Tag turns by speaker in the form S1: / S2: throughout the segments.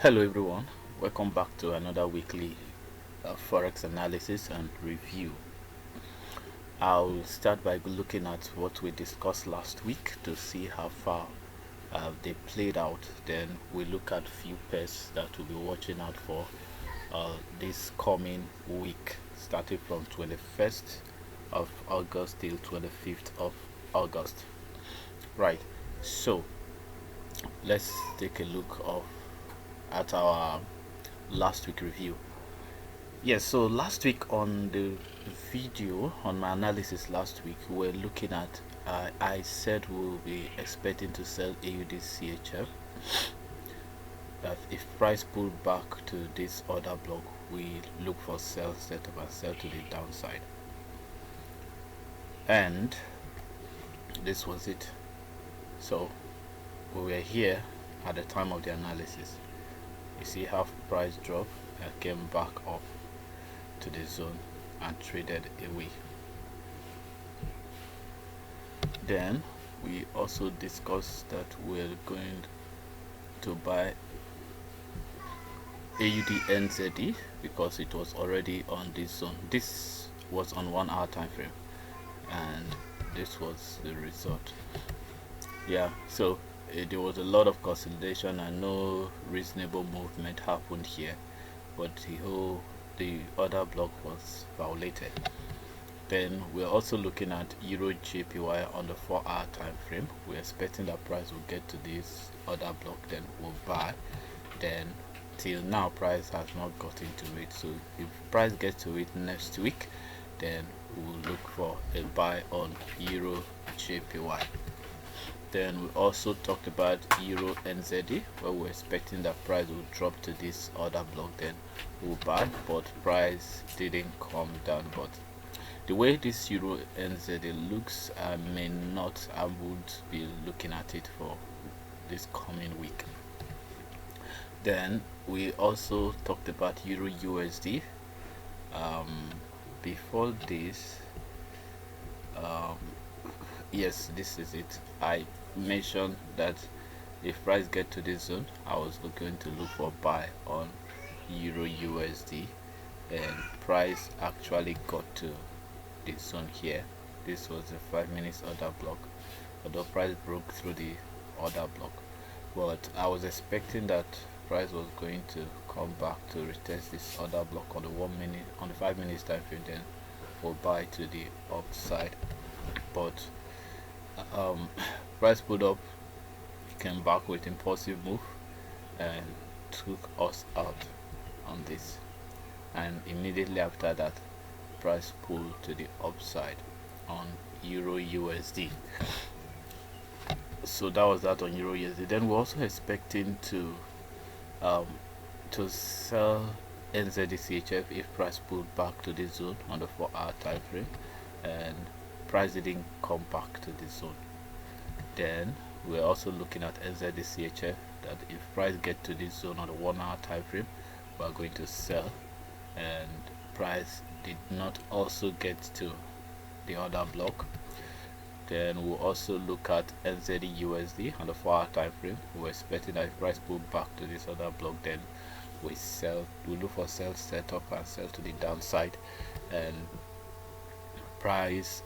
S1: Hello everyone, welcome back to another weekly Forex analysis and review. I'll start by looking at what we discussed last week to see how far they played out. Then we look at few pairs that we'll be watching out for this coming week, starting from 21st of August till 25th of August. Right, so let's take a look at our last week review. Yes, so last week on the video, on my analysis last week, we're looking at I said we'll be expecting to sell AUD CHF. That if price pull back to this order block, we look for sell setup and sell to the downside, and this was it. So we were here at the time of the analysis. You see how price drop and came back up to the zone and traded away. Then we also discussed that we're going to buy AUD NZD because it was already on this zone. This was on 1 hour time frame, and this was the result. Yeah, so there was a lot of consolidation and no reasonable movement happened here, but the other block was violated. Then we're also looking at Euro JPY on the 4 hour time frame. We're expecting that price will get to this other block, then we'll buy. Then till now price has not gotten to it, so if price gets to it next week, then we'll look for a buy on Euro JPY. Then we also talked about Euro NZD, where we're expecting that price will drop to this other block, then we'll buy, but price didn't come down. But the way this Euro NZD looks, I won't be looking at it for this coming week. Then we also talked about Euro USD. Before this, yes, this is it. I mentioned that if price get to this zone, I was going to look for buy on Euro USD, and price actually got to this zone here. This was a 5 minutes order block, although price broke through the order block, but I was expecting that price was going to come back to retest this order block on the 1 minute, on the 5 minutes time frame, then we'll buy to the upside. But price pulled up, came back with impulsive move and took us out on this, and immediately after that price pulled to the upside on Euro USD. So that was that on Euro USD. Then we're also expecting to sell NZD CHF if price pulled back to this zone on the 4 hour time frame, and price didn't come back to this zone. Then we're also looking at NZD CHF, that if price get to this zone on the 1 hour time frame, we're going to sell, and price did not also get to the other block. Then we'll also look at NZD USD on the 4 hour time frame. We're expecting that if price pull back to this other block, then we look for sell setup and sell to the downside, and price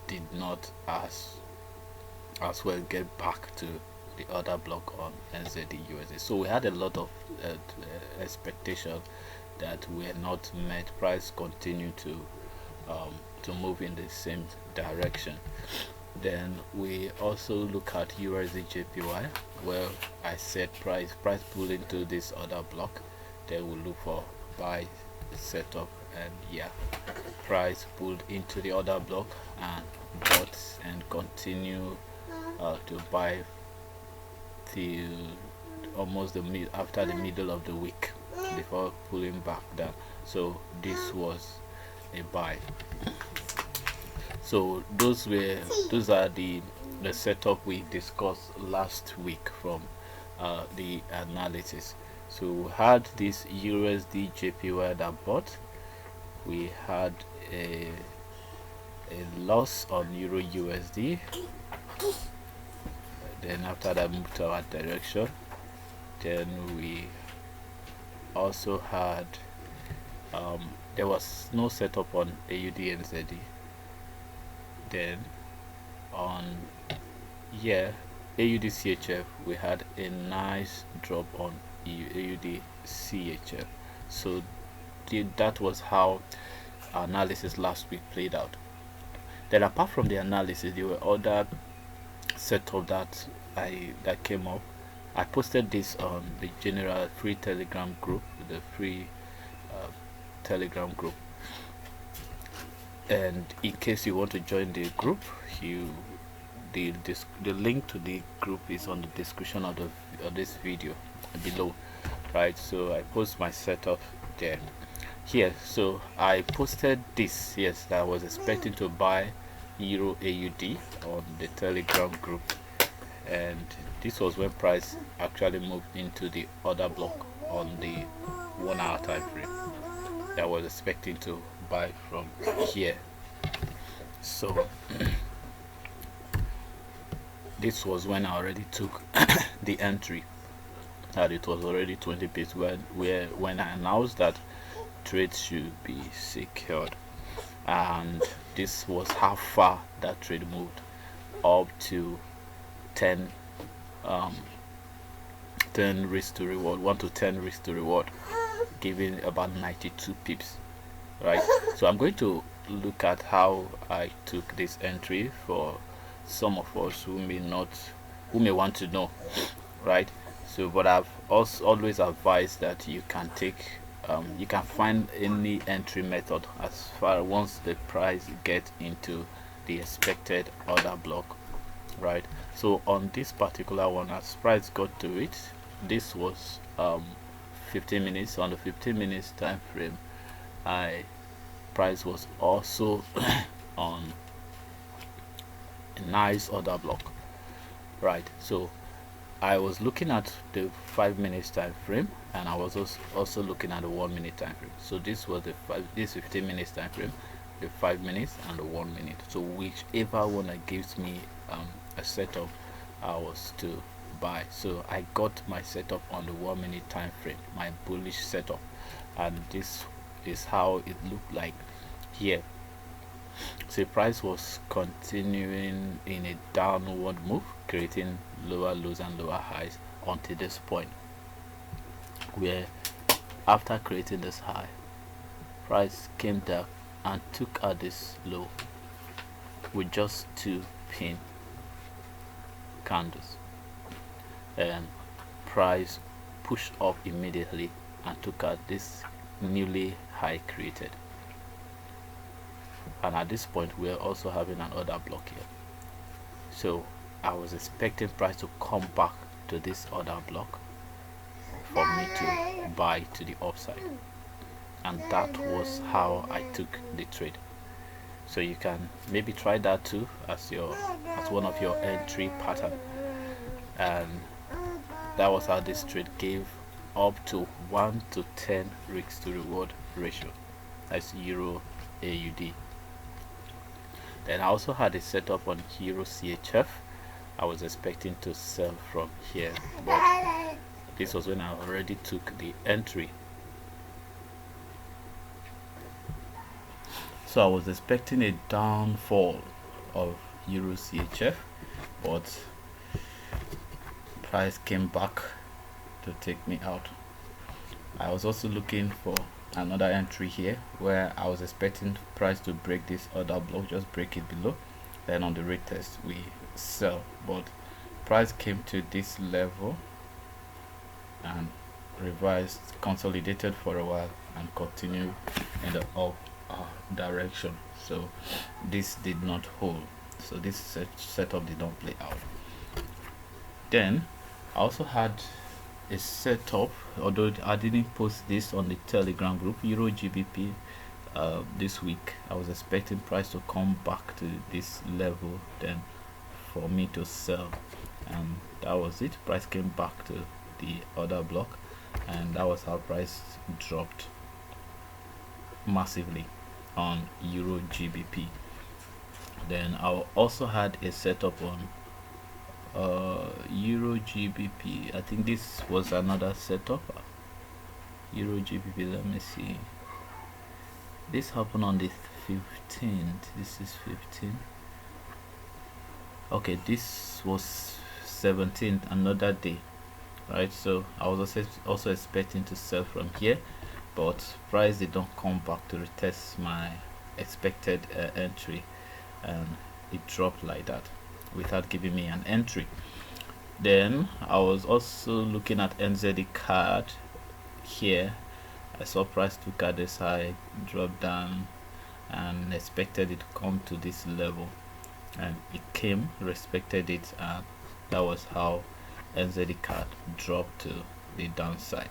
S1: did not as well get back to the other block on NZD USD. So we had a lot of expectation that were not met. Price continued to move in the same direction. Then we also look at USD JPY, where I said price pull into this other block, then we'll look for buy setup, and yeah, price pulled into the other block and bought and continue to buy till almost after the middle of the week before pulling back down. So this was a buy. So those are the setup we discussed last week from the analysis. So we had this USD JPY that bought, we had a loss on Euro USD, then after that moved to our direction, then we also had there was no setup on AUD and ZD. Then on AUD CHF we had a nice drop on AUD CHF. So that was how our analysis last week played out. Then apart from the analysis, there were other setup that came up. I posted this on the general free Telegram group, the free Telegram group. And in case you want to join the group, the link to the group is on the description of this video below, right? So I post my setup there. Here, so I posted this, yes, that I was expecting to buy Euro AUD on the Telegram group, and this was when price actually moved into the order block on the 1 hour time frame that I was expecting to buy from here. So this was when I already took the entry, and it was already 20 pips when I announced that trades should be secured. And this was how far that trade moved, up to 10 risk to reward, 1 to 10 risk to reward, giving about 92 pips, right? So I'm going to look at how I took this entry for some of us who may want to know, right? So but I've also always advised that you can find any entry method as far once the price gets into the expected order block, right? So on this particular one, as price got to it, this was 15 minutes. On the 15 minutes time frame, price was also on a nice order block, right? So I was looking at the 5 minutes time frame, and I was also looking at the 1 minute time frame. So this was this 15 minutes time frame, the 5 minutes, and the 1 minute. So whichever one that gives me a setup, I was to buy. So I got my setup on the 1 minute time frame, my bullish setup, and this is how it looked like here. So price was continuing in a downward move, creating lower lows and lower highs until this point, where after creating this high, price came down and took out this low with just 2 pin candles, and price pushed up immediately and took out this newly high created. And at this point we're also having an order block here. So I was expecting price to come back to this order block for me to buy to the upside, and that was how I took the trade. So you can maybe try that too as one of your entry pattern. And that was how this trade gave up to 1 to 10 risk to reward ratio. That's Euro AUD. Then I also had a setup on Euro CHF. I was expecting to sell from here, but this was when I already took the entry. So I was expecting a downfall of Euro CHF, but price came back to take me out. I was also looking for another entry here where I was expecting price to break this order block, just break it below, then on the retest we sell, but price came to this level and revised, consolidated for a while, and continued in the up direction. So this did not hold, so this setup did not play out. Then I also had a setup, although I didn't post this on the Telegram group, Euro GBP. This week I was expecting price to come back to this level, then for me to sell, and that was it. Price came back to the order block, and that was how price dropped massively on Euro GBP. Then I also had a setup on Euro GBP. I think this was another setup. Euro GBP, let me see. This happened on the 15th. This is 15. Okay, this was 17th, another day, right? So I was also expecting to sell from here, but price did not come back to retest my expected entry, and it dropped like that without giving me an entry. Then I was also looking at NZD card here. I saw price took at this high, dropped down, and expected it to come to this level, and it came, respected it, and that was how NZD card dropped to the downside.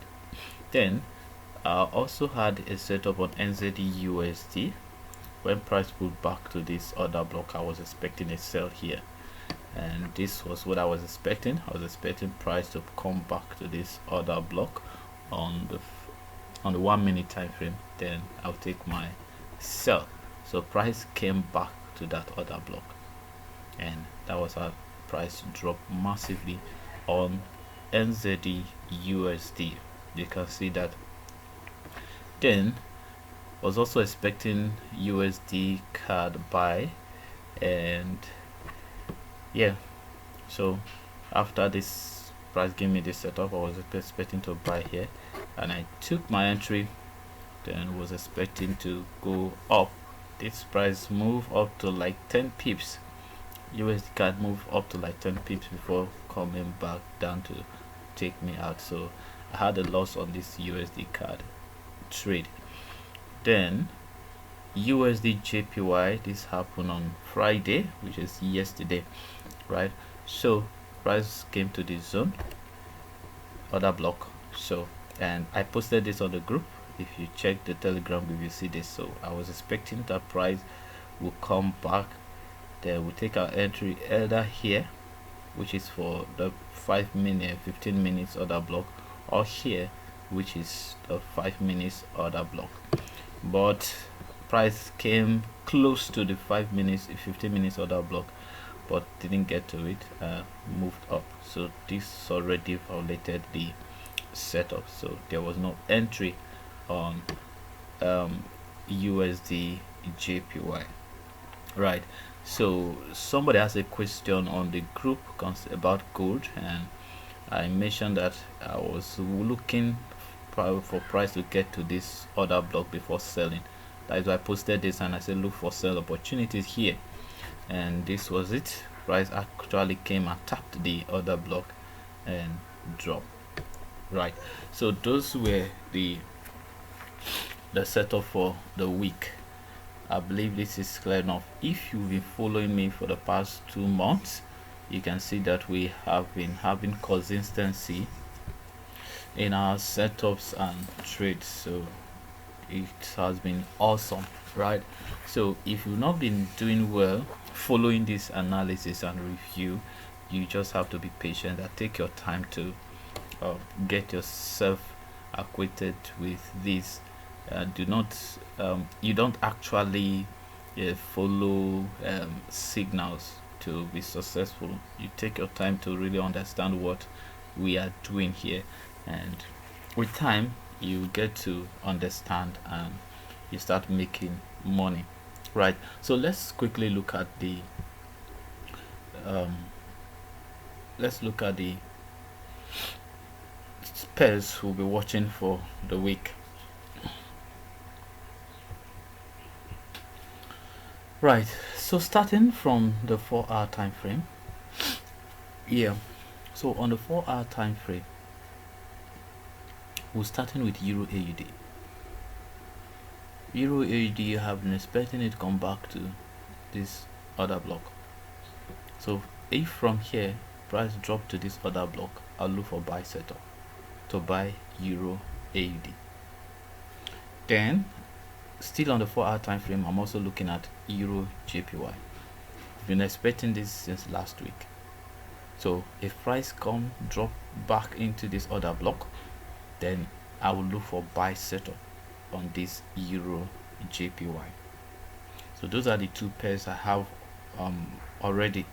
S1: Then I also had a setup on NZD USD. When price pulled back to this order block, I was expecting a sell here, and this was what I was expecting. I was expecting price to come back to this order block on the 1 minute time frame. Then I'll take my sell. So price came back to that order block, and that was how price dropped massively on NZD USD. You can see that. Then was also expecting USD card buy, and yeah, so after this price gave me this setup, I was expecting to buy here, and I took my entry. Then was expecting to go up. This price move up to like 10 pips. USD card move up to like 10 pips before coming back down to take me out. So I had a loss on this USD card trade. Then USD JPY, this happened on Friday, which is yesterday, right? So price came to this zone, order block. So, and I posted this on the group. If you check the Telegram group, you see this. So I was expecting that price will come back. Then we'll take our entry either here, which is for the 5 minute 15 minutes order block, or here, which is the 5 minutes order block. But price came close to the 5 minutes 15 minutes order block, but didn't get to it, moved up. So this already violated the setup, so there was no entry on USD JPY, right? So somebody has a question on the group about gold, and I mentioned that I was looking for price to get to this order block before selling. That is why I posted this, and I said look for sell opportunities here, and this was it. Price actually came and tapped the order block and dropped, right? So those were the setup for the week. I believe this is clear enough. If you've been following me for the past 2 months, you can see that we have been having consistency in our setups and trades, so it has been awesome, right? So if you've not been doing well following this analysis and review, you just have to be patient and take your time to get yourself acquainted with this. You don't actually follow signals to be successful. You take your time to really understand what we are doing here, and with time you get to understand and you start making money, right? So let's quickly look at the pairs we'll be watching for the week. Right, so starting from the 4-hour time frame, so on the 4-hour time frame, we're starting with Euro AUD. Euro AUD, you have been expecting it to come back to this other block. So if from here price drop to this other block, I'll look for buy setup to buy Euro AUD. Then still on the 4-hour time frame, I'm also looking at Euro JPY. I've been expecting this since last week. So if price drop back into this other block, then I will look for buy setup on this Euro JPY. So those are the two pairs I have already.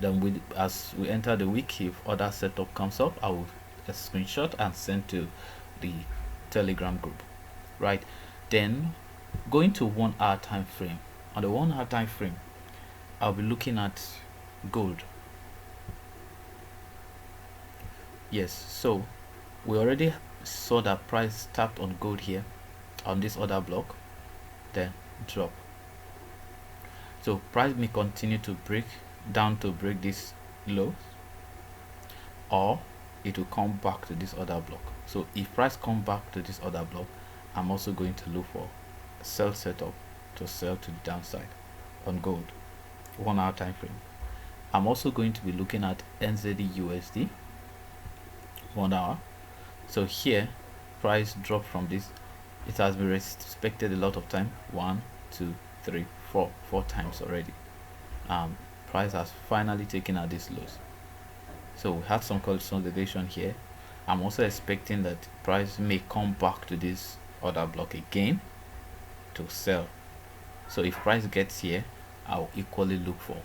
S1: Then as we enter the week, if other setup comes up, I will screenshot and send to the Telegram group, right? Then going to 1 hour time frame. On the 1 hour time frame, I'll be looking at gold. Yes, so we already saw that price tapped on gold here on this other block, then drop. So price may continue to break down to break this low, or it will come back to this other block. So if price come back to this other block, I'm also going to look for a sell setup to sell to the downside on gold 1 hour time frame. I'm also going to be looking at NZD/USD 1 hour. So here price dropped from this. It has been respected a lot of time, 1 2 3 4 times already. Price has finally taken out these lows, so we had some consolidation here. I'm also expecting that price may come back to this other block again to sell. So if price gets here, I'll equally look for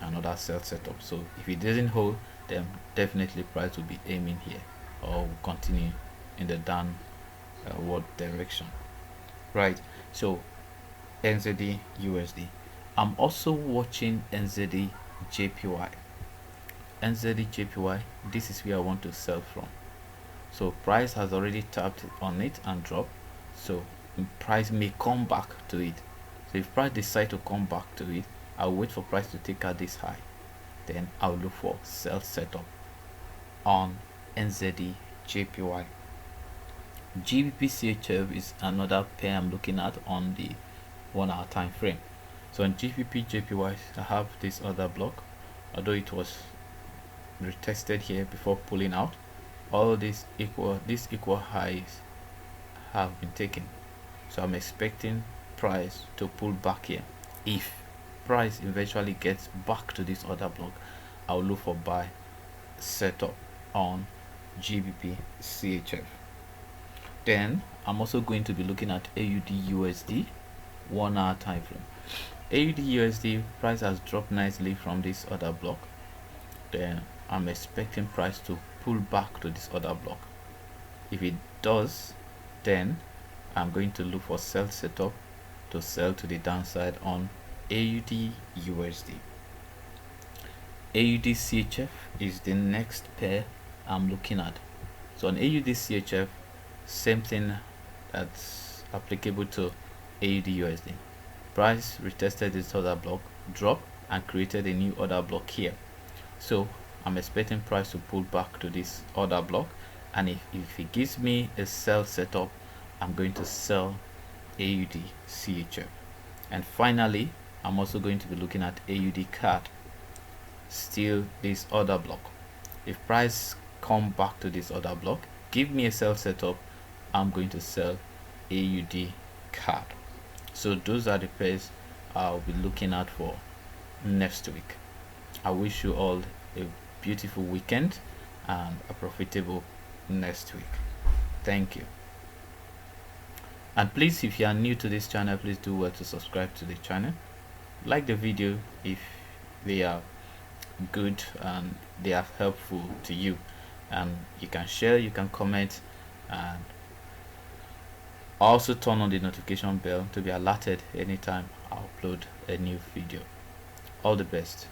S1: another sell setup. So if it doesn't hold, then definitely price will be aiming here, or will continue in the downward direction, right? So NZD/USD. I'm also watching NZD/JPY. NZD/JPY, this is where I want to sell from. So price has already tapped on it and dropped, so price may come back to it. So if price decide to come back to it, I'll wait for price to take out this high, then I'll look for sell setup on NZD/JPY. GBP/CHF is another pair I'm looking at on the 1 hour time frame. So on GBP/JPY, I have this other block, although it was retested here before pulling out. All these equal highs have been taken, so I'm expecting price to pull back here. If price eventually gets back to this other block, I'll look for buy setup on GBP/CHF. Then I'm also going to be looking at AUD/USD 1 hour time frame. AUD/USD price has dropped nicely from this other block, then I'm expecting price to pull back to this other block. If it does, then I'm going to look for sell setup to sell to the downside on AUD/USD. AUD/CHF is the next pair I'm looking at. So on AUD/CHF, same thing that's applicable to AUD/USD. Price retested this other block, dropped, and created a new other block here. So I'm expecting price to pull back to this other block, and if it gives me a sell setup, I'm going to sell AUD/CHF. And finally, I'm also going to be looking at AUD/CAD, still this other block. If price come back to this other block, give me a sell setup, I'm going to sell AUD/CAD. So those are the pairs I'll be looking at for next week. I wish you all a beautiful weekend and a profitable next week. Thank you. And please, if you are new to this channel, please do well to subscribe to the channel. Like the video if they are good and they are helpful to you, and you can share, you can comment, and also turn on the notification bell to be alerted anytime I upload a new video. All the best.